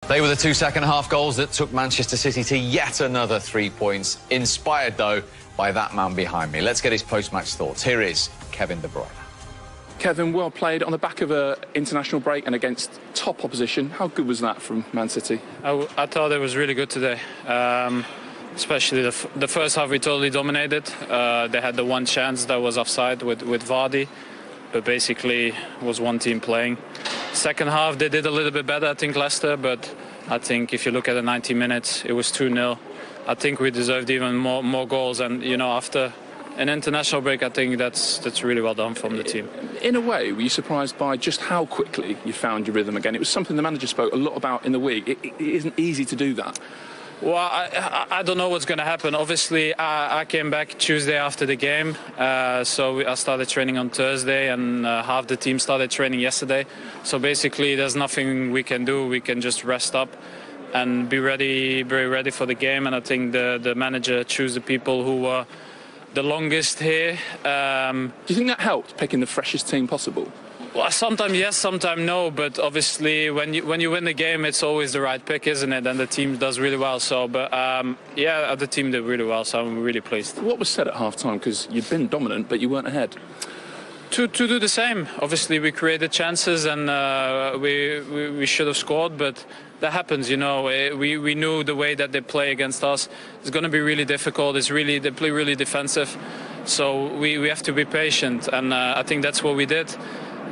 They were the two second-half goals that took Manchester City to yet another 3 points, inspired, though, by that man behind me. Let's get his post-match thoughts. Here is Kevin De Bruyne. Kevin, well played on the back of an international break and against top opposition. How good was that from Man City? I thought it was really good today. Especially the first half, we totally dominated. They had the one chance that was offside with Vardy, but basically it was one team playing. Second half, they did a little bit better, I think, Leicester, but I think if you look at the 90 minutes, it was 2-0. I think we deserved even more goals, and, you know, after an international break, I think that's really well done from the team. In a way, were you surprised by just how quickly you found your rhythm again? It was something the manager spoke a lot about in the week. It isn't easy to do that. Well, I don't know what's going to happen. Obviously, I came back Tuesday after the game, so I started training on Thursday, and half the team started training yesterday. So basically, there's nothing we can do. We can just rest up and be ready, very ready for the game. And I think the manager chose the people who were the longest here. Do you think that helped, picking the freshest team possible? Well, sometimes yes, sometimes no. But obviously, when you win the game, it's always the right pick, isn't it? And the team does really well. So, but yeah, the team did really well. So I'm really pleased. What was said at half-time? Because you'd been dominant, but you weren't ahead. To do the same. Obviously, we created chances, and we should have scored, but that happens, you know. We knew the way that they play against us is going to be really difficult. They play really defensive, so we have to be patient, and I think that's what we did.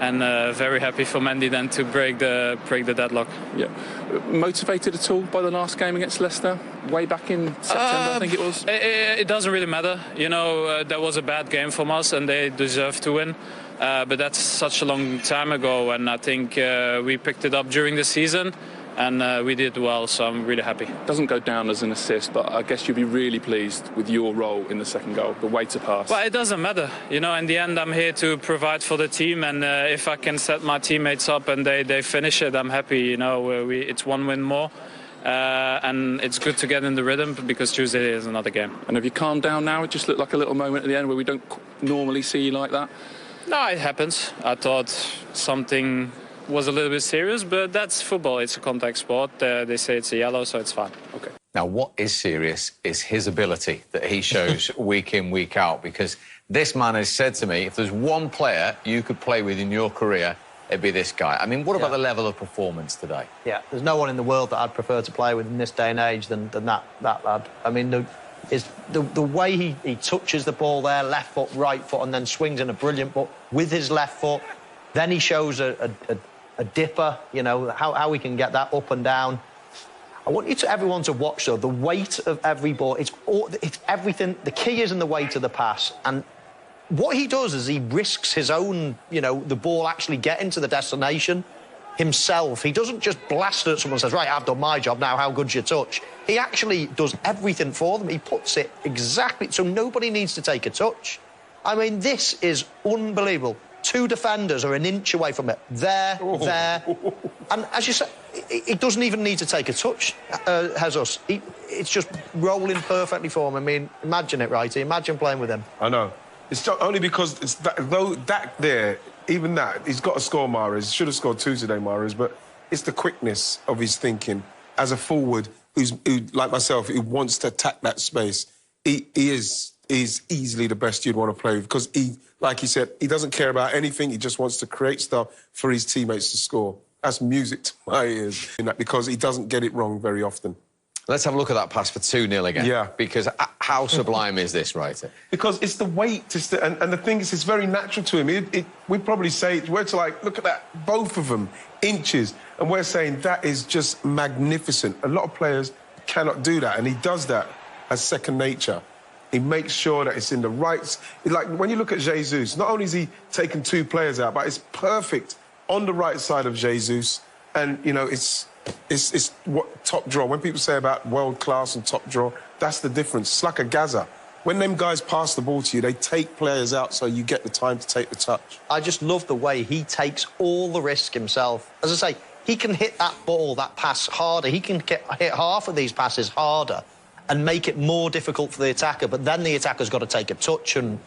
And very happy for Mendy then to break the deadlock. Yeah, motivated at all by the last game against Leicester, way back in September, I think it was. It doesn't really matter, you know. That was a bad game from us, and they deserve to win. But that's such a long time ago, and I think we picked it up during the season, and we did well, so I'm really happy. Doesn't go down as an assist, but I guess you'll be really pleased with your role in the second goal, the way to pass. Well, it doesn't matter. You know, in the end, I'm here to provide for the team, and if I can set my teammates up and they finish it, I'm happy. You know, it's one win more, and it's good to get in the rhythm because Tuesday is another game. And have you calmed down now? It just looked like a little moment at the end where we don't normally see you like that. No, it happens. I thought something was a little bit serious, but that's football. It's a contact sport. They say it's a yellow, so it's fine. Okay. Now, what is serious is his ability that he shows week in, week out, because this man has said to me, if there's one player you could play with in your career, it'd be this guy. I mean, what about the level of performance today? Yeah, there's no one in the world that I'd prefer to play with in this day and age than that lad. I mean, the way he touches the ball there, left foot, right foot, and then swings in a brilliant ball with his left foot. Then he shows a dipper, you know, how we can get that up and down. I want everyone to watch, though, the weight of every ball. It's everything. The key is in the weight of the pass. And what he does is he risks his own, you know, the ball actually getting to the destination himself. He doesn't just blast it at someone and says, right, I've done my job, now how good's your touch? He actually does everything for them. He puts it exactly, so nobody needs to take a touch. I mean, this is unbelievable. Two defenders are an inch away from it. There. And as you said, he doesn't even need to take a touch, Jesus. It's just rolling perfectly for him. I mean, imagine it, Righty. Imagine playing with him. I know. It's only because it's that there, even that, he's got to score, Mahrez. Should have scored 2 today, Mahrez, but it's the quickness of his thinking. As a forward who, like myself, who wants to attack that space, he is easily the best you'd want to play with because he, like he said, he doesn't care about anything. He just wants to create stuff for his teammates to score. That's music to my ears, because he doesn't get it wrong very often. Let's have a look at that pass for 2-0 again. Yeah. Because how sublime is this, right? Because it's the weight, and the thing is, it's very natural to him. We'd probably say, we're to like, look at that, both of them, inches, and we're saying that is just magnificent. A lot of players cannot do that, and he does that as second nature. He makes sure that it's in the right... Like, when you look at Jesus, not only is he taken 2 players out, but it's perfect on the right side of Jesus. And, you know, it's what top draw. When people say about world class and top draw, that's the difference. It's like a Gaza. When them guys pass the ball to you, they take players out so you get the time to take the touch. I just love the way he takes all the risk himself. As I say, he can hit that ball, that pass harder. He can hit half of these passes harder and make it more difficult for the attacker, but then the attacker's got to take a touch and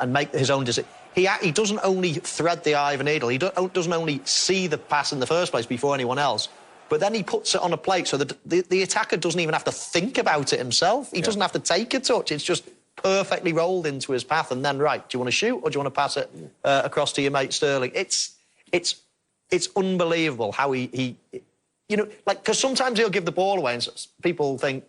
make his own decision. He doesn't only thread the eye of a needle, he doesn't only see the pass in the first place before anyone else, but then he puts it on a plate so that the attacker doesn't even have to think about it himself. He doesn't have to take a touch. It's just perfectly rolled into his path. And then, right, do you want to shoot or do you want to pass it across to your mate Sterling? It's unbelievable how he you know, like, because sometimes he'll give the ball away and people think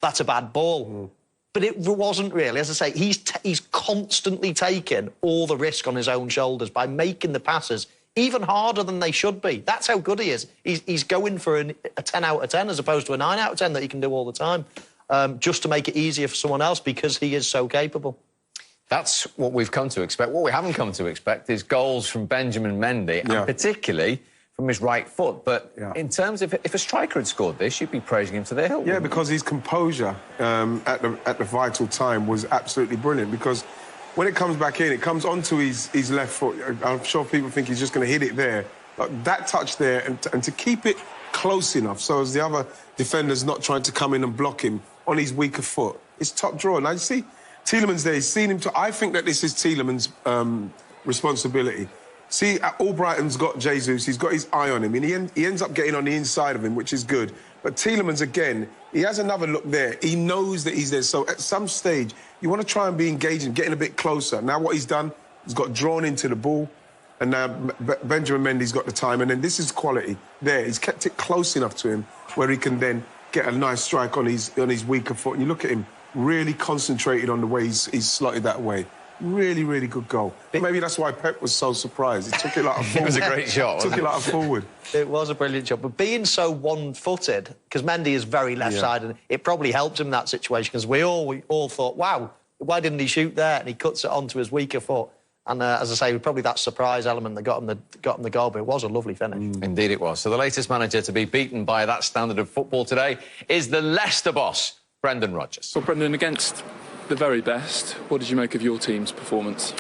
that's a bad ball. But it wasn't really. As I say, he's constantly taking all the risk on his own shoulders by making the passes even harder than they should be. That's how good he is. He's going for a 10 out of 10 as opposed to a 9 out of 10 that he can do all the time, just to make it easier for someone else because he is so capable. That's what we've come to expect. What we haven't come to expect is goals from Benjamin Mendy, and particularly from his right foot. But in terms of if a striker had scored this, you'd be praising him to the hilt. Yeah, because his composure at the vital time was absolutely brilliant. Because when it comes back in, it comes onto his left foot. I'm sure people think he's just going to hit it there. But that touch there, and to keep it close enough so as the other defender's not trying to come in and block him on his weaker foot, it's top draw. Now, you see, Tielemans there, he's seen him. I think that this is Tielemans' responsibility. See, Albrighton's got Jesus, he's got his eye on him, and he ends up getting on the inside of him, which is good. But Tielemans, again, he has another look there. He knows that he's there. So at some stage, you want to try and be engaging, getting a bit closer. Now what he's done, he's got drawn into the ball, and now Benjamin Mendy's got the time, and then this is quality there. He's kept it close enough to him where he can then get a nice strike on his weaker foot. And you look at him, really concentrated on the way he's slotted that way. Really, really good goal. Maybe that's why Pep was so surprised. He took it like a forward. It was a great shot. Took it like a forward. It was a brilliant shot. But being so one-footed, because Mendy is very left-sided, it probably helped him in that situation, because we all thought, wow, why didn't he shoot there? And he cuts it onto his weaker foot. And as I say, probably that surprise element that got him the goal, but it was a lovely finish. Indeed it was. So the latest manager to be beaten by that standard of football today is the Leicester boss, Brendan Rodgers. Well, Brendan, against the very best, what did you make of your team's performance?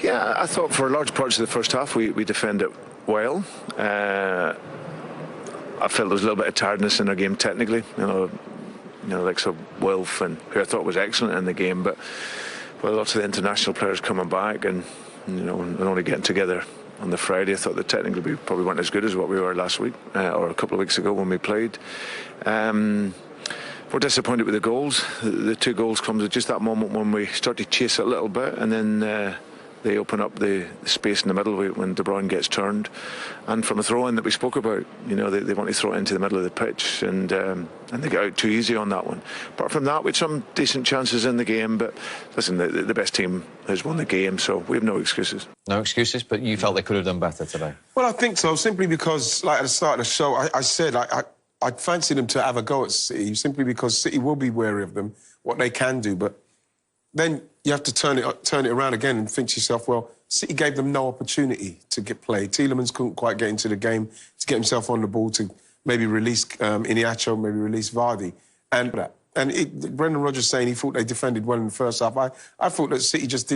Yeah, I thought for large parts of the first half we defended well. I felt there was a little bit of tiredness in our game technically. You know, like so Wilf, and who I thought was excellent in the game, but lots of the international players coming back and and only getting together on the Friday, I thought that technically we probably weren't as good as what we were last week or a couple of weeks ago when we played. We're disappointed with the goals. The two goals comes at just that moment when we start to chase it a little bit, and then they open up the space in the middle when Bruyne gets turned. And from a throw-in that we spoke about, they want to throw it into the middle of the pitch, and they get out too easy on that one. Apart from that, we had some decent chances in the game, but listen, the best team has won the game, so we have no excuses. No excuses, but you felt they could have done better today? Well, I think so, simply because, like at the start of the show, I said I'd fancy them to have a go at City, simply because City will be wary of them, what they can do. But then you have to turn it around again and think to yourself, well, City gave them no opportunity to get played. Tielemans couldn't quite get into the game to get himself on the ball to maybe release Iniacho, maybe release Vardy. And Brendan Rodgers saying he thought they defended well in the first half. I thought that City just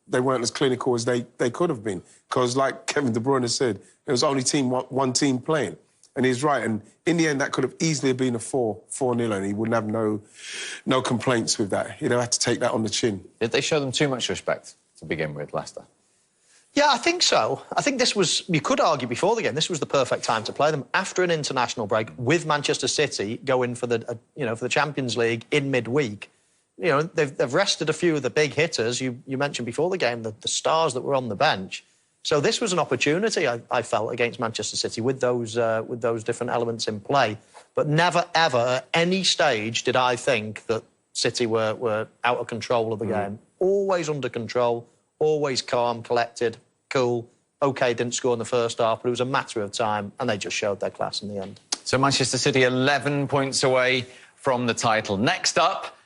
they weren't as clinical as they could have been. Because like Kevin De Bruyne said, there was only one team playing. And he's right, and in the end, that could have easily been a 4-0, and he wouldn't have no complaints with that. He'd have had to take that on the chin. Did they show them too much respect to begin with, Leicester? Yeah, I think so. I think this was, you could argue before the game, this was the perfect time to play them after an international break with Manchester City going for the for the Champions League in midweek. They've rested a few of the big hitters. You mentioned before the game the stars that were on the bench. So this was an opportunity, I felt, against Manchester City with those different elements in play. But never, ever, at any stage did I think that City were out of control of the game. Always under control, always calm, collected, cool. OK, didn't score in the first half, but it was a matter of time, and they just showed their class in the end. So Manchester City 11 points away from the title. Next up,